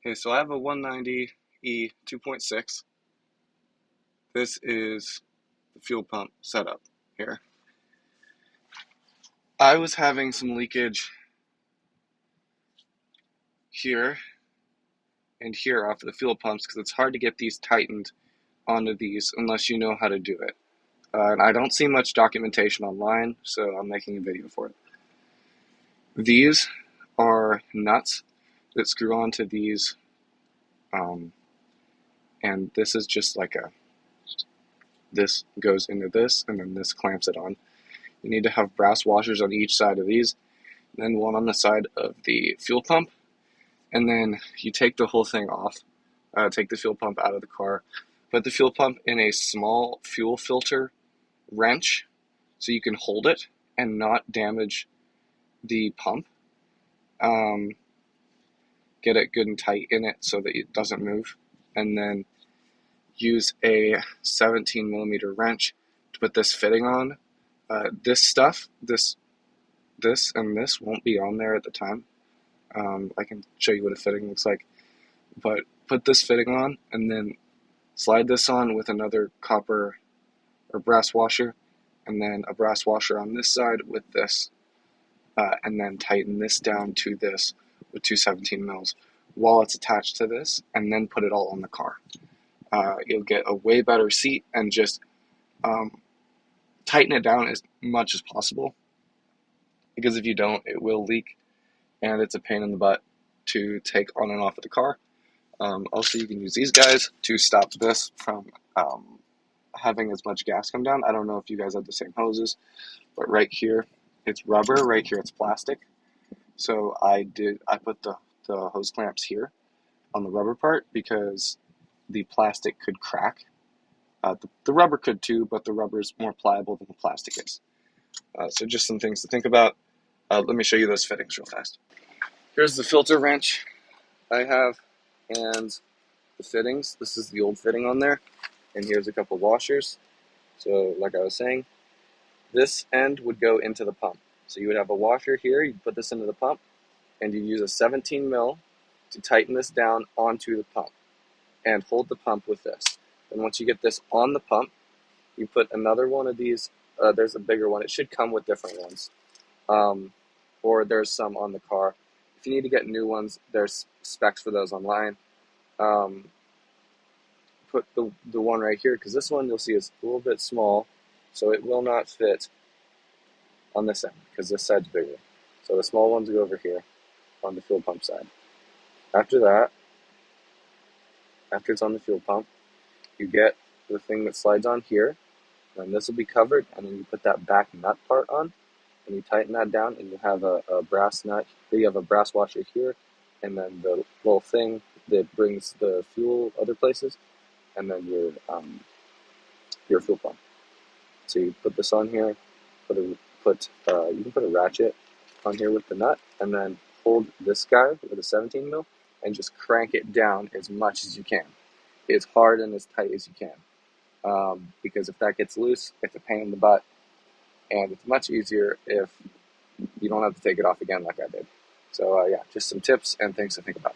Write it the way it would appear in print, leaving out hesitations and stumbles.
Okay, so I have a 190E 2.6. This is the fuel pump setup here. I was having some leakage here and here off of the fuel pumps because it's hard to get these tightened onto these unless you know how to do it. And I don't see much documentation online, so I'm making a video for it. These are nuts that screw onto these, and this is just like this goes into this, and then this clamps it on. You need to have brass washers on each side of these, then one on the side of the fuel pump, and then you take the whole thing off, take the fuel pump out of the car, put the fuel pump in a small fuel filter wrench so you can hold it and not damage the pump. Get it good and tight in it so that it doesn't move, and then use a 17 millimeter wrench to put this fitting on. This and this won't be on there at the time. I can show you what a fitting looks like, but put this fitting on and then slide this on with another copper or brass washer, and then a brass washer on this side with this, and then tighten this down to this with two 17 mils while it's attached to this, and then put it all on the car. You'll get a way better seat, and just tighten it down as much as possible, because if you don't, it will leak, and it's a pain in the butt to take on and off of the car. Also, you can use these guys to stop this from having as much gas come down. I don't know if you guys have the same hoses, but right here it's rubber, right here it's plastic. So I put the hose clamps here on the rubber part because the plastic could crack. The rubber could too, but the rubber is more pliable than the plastic is. So just some things to think about. Let me show you those fittings real fast. Here's the filter wrench I have and the fittings. This is the old fitting on there, and here's a couple washers. So like I was saying, this end would go into the pump. So you would have a washer here, you'd put this into the pump, and you use a 17 mil to tighten this down onto the pump and hold the pump with this. And once you get this on the pump, you put another one of these. There's a bigger one. It should come with different ones, or there's some on the car. If you need to get new ones, there's specs for those online. Put the one right here, because this one you'll see is a little bit small, so it will not fit on this end because this side's bigger. So the small ones go over here on the fuel pump side. After that, after it's on the fuel pump, you get the thing that slides on here, and this will be covered, and then you put that back nut part on, and you tighten that down, and you have a brass nut. You have a brass washer here, and then the little thing that brings the fuel other places, and then your fuel pump. So you put this on here, you can put a ratchet on here with the nut, and then hold this guy with a 17 mil and just crank it down as much as you can, as hard and as tight as you can. Because if that gets loose, it's a pain in the butt, and it's much easier if you don't have to take it off again like I did. So yeah, just some tips and things to think about.